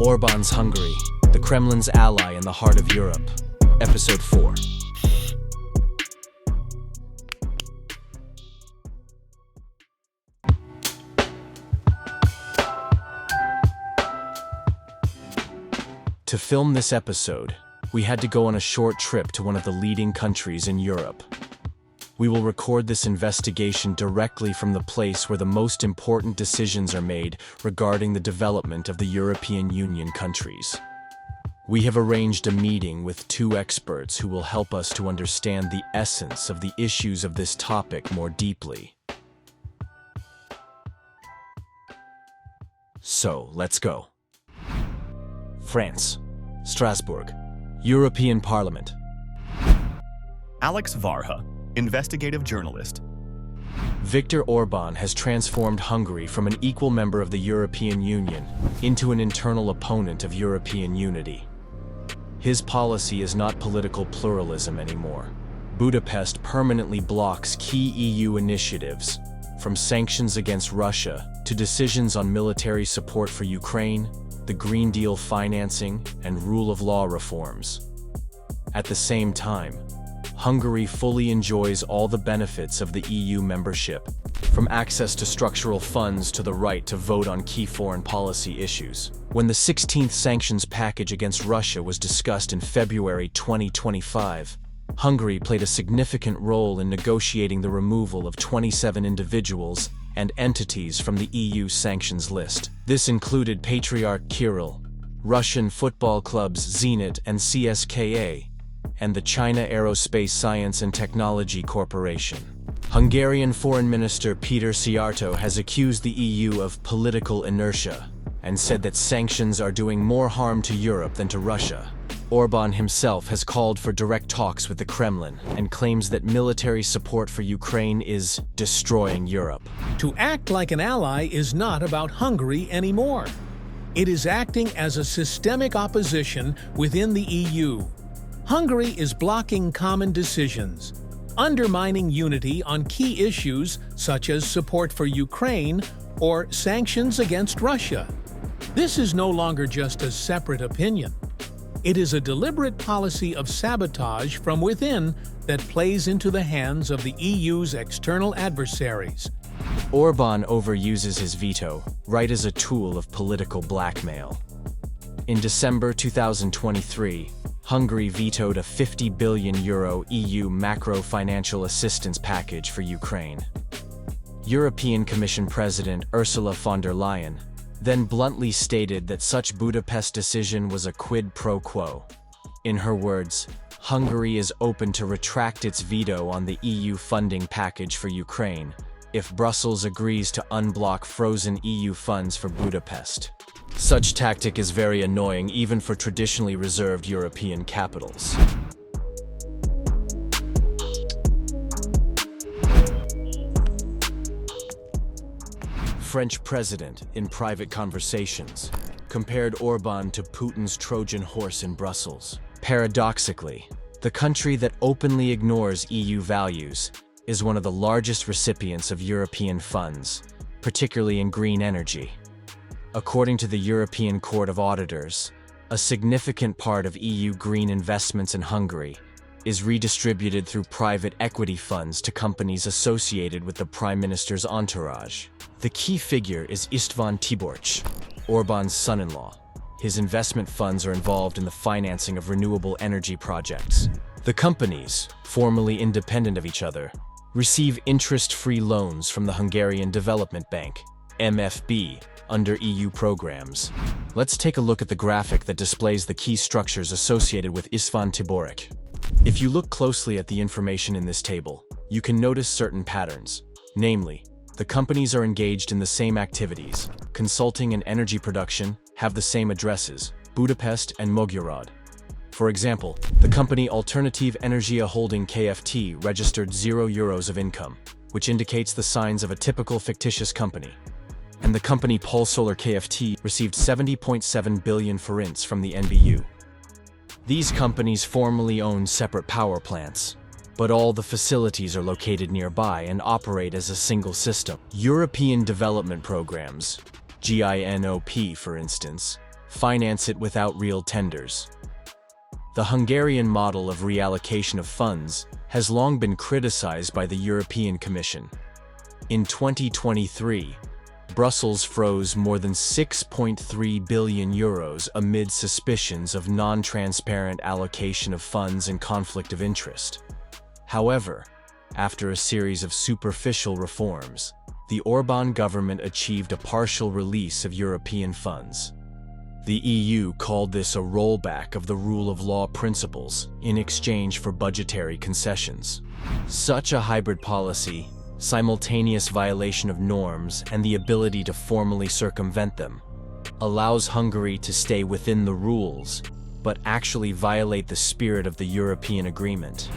Orbán's Hungary, the Kremlin's ally in the heart of Europe. Episode 4. To film this episode, we had to go on a short trip to one of the leading countries in Europe. We will record this investigation directly from the place where the most important decisions are made regarding the development of the European Union countries. We have arranged a meeting with two experts who will help us to understand the essence of the issues of this topic more deeply. So, let's go. France, Strasbourg, European Parliament. Alex Varha, investigative journalist. Viktor Orbán has transformed Hungary from an equal member of the European Union into an internal opponent of European unity. His policy is not political pluralism anymore. Budapest permanently blocks key EU initiatives, from sanctions against Russia to decisions on military support for Ukraine, the Green Deal financing, and rule of law reforms. At the same time, Hungary fully enjoys all the benefits of the EU membership, from access to structural funds to the right to vote on key foreign policy issues. When the 16th sanctions package against Russia was discussed in February 2025, Hungary played a significant role in negotiating the removal of 27 individuals and entities from the EU sanctions list. This included Patriarch Kirill, Russian football clubs Zenit and CSKA, and the China Aerospace Science and Technology Corporation. Hungarian Foreign Minister Péter Szijjártó has accused the EU of political inertia and said that sanctions are doing more harm to Europe than to Russia. Orbán himself has called for direct talks with the Kremlin and claims that military support for Ukraine is destroying Europe. To act like an ally is not about Hungary anymore. It is acting as a systemic opposition within the EU. Hungary is blocking common decisions, undermining unity on key issues such as support for Ukraine or sanctions against Russia. This is no longer just a separate opinion. It is a deliberate policy of sabotage from within that plays into the hands of the EU's external adversaries. Orbán overuses his veto right as a tool of political blackmail. In December 2023, Hungary vetoed a €50 billion EU macro-financial assistance package for Ukraine. European Commission President Ursula von der Leyen then bluntly stated that such Budapest decision was a quid pro quo. In her words, Hungary is open to retract its veto on the EU funding package for Ukraine if Brussels agrees to unblock frozen EU funds for Budapest. Such tactic is very annoying even for traditionally reserved European capitals. French president, in private conversations, compared Orbán to Putin's Trojan horse in Brussels. Paradoxically, the country that openly ignores EU values is one of the largest recipients of European funds, particularly in green energy. According to the European Court of Auditors, a significant part of EU green investments in Hungary is redistributed through private equity funds to companies associated with the Prime Minister's entourage. The key figure is István Tiborcs, Orbán's son-in-law. His investment funds are involved in the financing of renewable energy projects. The companies, formerly independent of each other, receive interest-free loans from the Hungarian Development Bank, MFB, under EU programs. Let's take a look at the graphic that displays the key structures associated with István Tiborcs. If you look closely at the information in this table, you can notice certain patterns. Namely, the companies are engaged in the same activities. Consulting and energy production have the same addresses, Budapest and Mogyorod. For example, the company Alternative Energia Holding Kft. Registered €0 of income, which indicates the signs of a typical fictitious company. And the company Polsolar Kft. Received 70.7 billion forints from the NBU. These companies formally own separate power plants, but all the facilities are located nearby and operate as a single system. European development programs, GINOP for instance, finance it without real tenders. The Hungarian model of reallocation of funds has long been criticized by the European Commission. In 2023, Brussels froze more than 6.3 billion euros amid suspicions of non-transparent allocation of funds and conflict of interest. However, after a series of superficial reforms, the Orbán government achieved a partial release of European funds. The EU called this a rollback of the rule of law principles in exchange for budgetary concessions. Such a hybrid policy, simultaneous violation of norms, and the ability to formally circumvent them, allows Hungary to stay within the rules, but actually violate the spirit of the European agreement.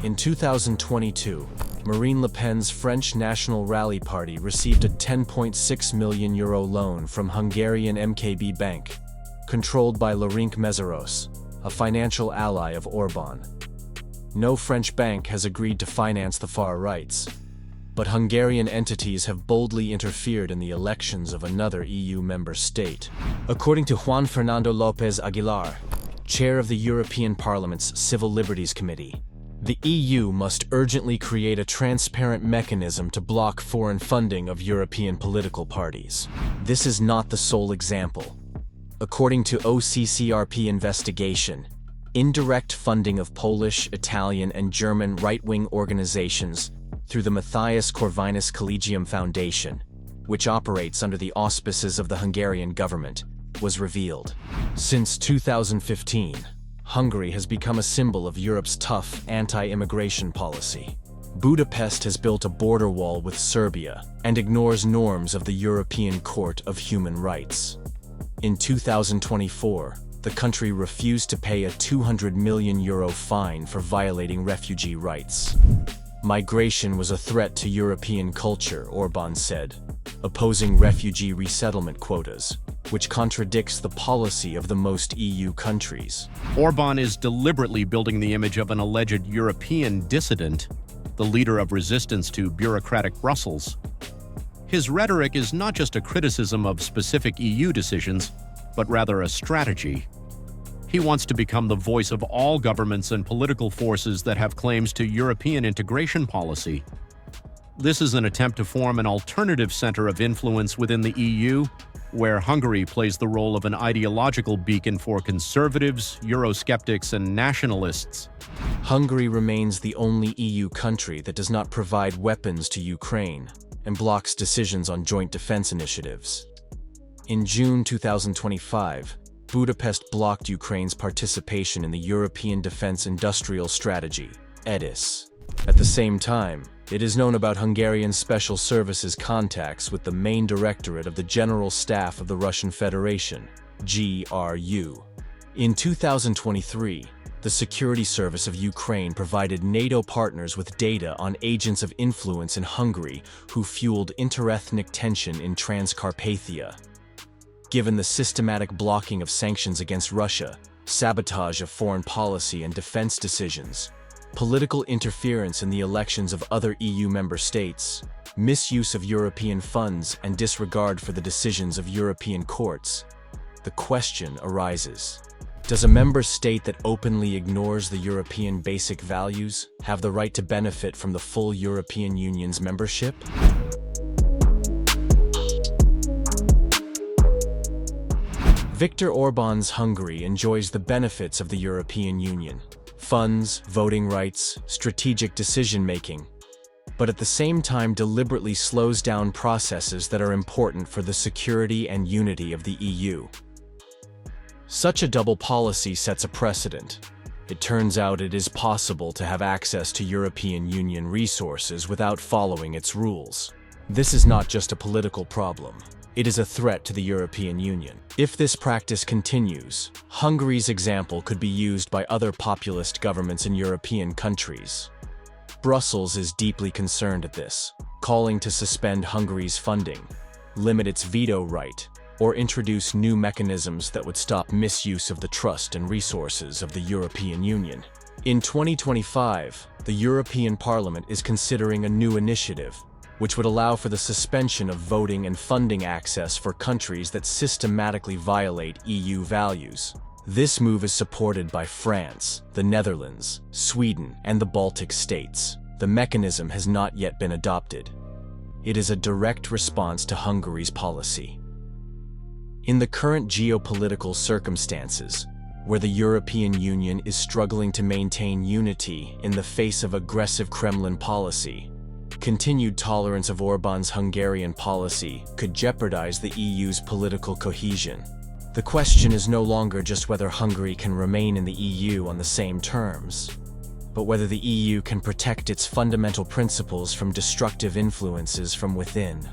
In 2022, Marine Le Pen's French National Rally Party received a €10.6 million loan from Hungarian MKB Bank, controlled by Larinc Mészáros, a financial ally of Orbán. No French bank has agreed to finance the far rights, but Hungarian entities have boldly interfered in the elections of another EU member state. According to Juan Fernando López Aguilar, chair of the European Parliament's Civil Liberties Committee, the EU must urgently create a transparent mechanism to block foreign funding of European political parties. This is not the sole example. According to OCCRP investigation, indirect funding of Polish, Italian, and German right-wing organizations through the Matthias Corvinus Collegium Foundation, which operates under the auspices of the Hungarian government, was revealed. Since 2015, Hungary has become a symbol of Europe's tough anti-immigration policy. Budapest has built a border wall with Serbia and ignores norms of the European Court of Human Rights. In 2024, the country refused to pay a €200 million fine for violating refugee rights. Migration was a threat to European culture, Orbán said, opposing refugee resettlement quotas, which contradicts the policy of the most EU countries. Orbán is deliberately building the image of an alleged European dissident, the leader of resistance to bureaucratic Brussels. His rhetoric is not just a criticism of specific EU decisions, but rather a strategy. He wants to become the voice of all governments and political forces that have claims to European integration policy. This is an attempt to form an alternative center of influence within the EU, where Hungary plays the role of an ideological beacon for conservatives, Eurosceptics, and nationalists. Hungary remains the only EU country that does not provide weapons to Ukraine and blocks decisions on joint defense initiatives. In June 2025, Budapest blocked Ukraine's participation in the European Defense Industrial Strategy, EDIS. At the same time, it is known about Hungarian Special Services contacts with the main directorate of the General Staff of the Russian Federation, GRU. In 2023, the Security Service of Ukraine provided NATO partners with data on agents of influence in Hungary who fueled interethnic tension in Transcarpathia. Given the systematic blocking of sanctions against Russia, sabotage of foreign policy and defense decisions, political interference in the elections of other EU member states, misuse of European funds, and disregard for the decisions of European courts, the question arises: does a member state that openly ignores the European basic values have the right to benefit from the full European Union's membership? Viktor Orbán's Hungary enjoys the benefits of the European Union: funds, voting rights, strategic decision-making, but at the same time deliberately slows down processes that are important for the security and unity of the EU. Such a double policy sets a precedent. It turns out it is possible to have access to European Union resources without following its rules. This is not just a political problem. It is a threat to the European Union. If this practice continues, Hungary's example could be used by other populist governments in European countries. Brussels is deeply concerned at this, calling to suspend Hungary's funding, limit its veto right, or introduce new mechanisms that would stop misuse of the trust and resources of the European Union. In 2025, the European Parliament is considering a new initiative, which would allow for the suspension of voting and funding access for countries that systematically violate EU values. This move is supported by France, the Netherlands, Sweden, and the Baltic states. The mechanism has not yet been adopted. It is a direct response to Hungary's policy. In the current geopolitical circumstances, where the European Union is struggling to maintain unity in the face of aggressive Kremlin policy, continued tolerance of Orbán's Hungarian policy could jeopardize the EU's political cohesion. The question is no longer just whether Hungary can remain in the EU on the same terms, but whether the EU can protect its fundamental principles from destructive influences from within.